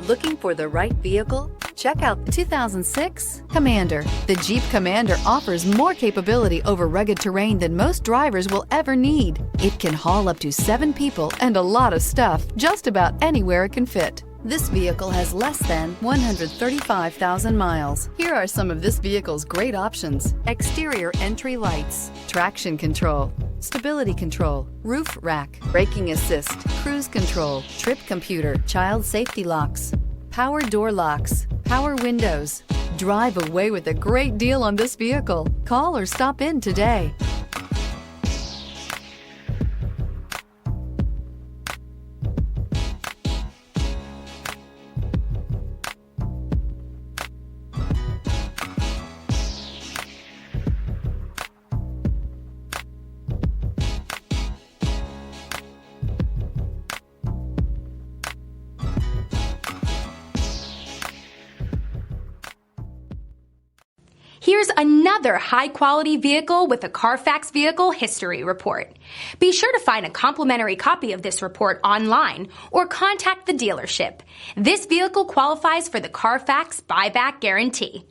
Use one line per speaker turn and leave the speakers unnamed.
Looking for the right vehicle? Check out the 2006 Commander. The Jeep Commander offers more capability over rugged terrain than most drivers will ever need. It can haul up to 7 people and a lot of stuff just about anywhere it can fit. This vehicle has less than 135,000 miles. Here are some of this vehicle's great options: exterior entry lights, traction control, stability control, roof rack, braking assist, cruise control, trip computer, child safety locks, power door locks, power windows. Drive away with a great deal on this vehicle. Call or stop in today.
Here's another high-quality vehicle with a Carfax Vehicle History Report. Be sure to find a complimentary copy of this report online or contact the dealership. This vehicle qualifies for the Carfax Buyback Guarantee.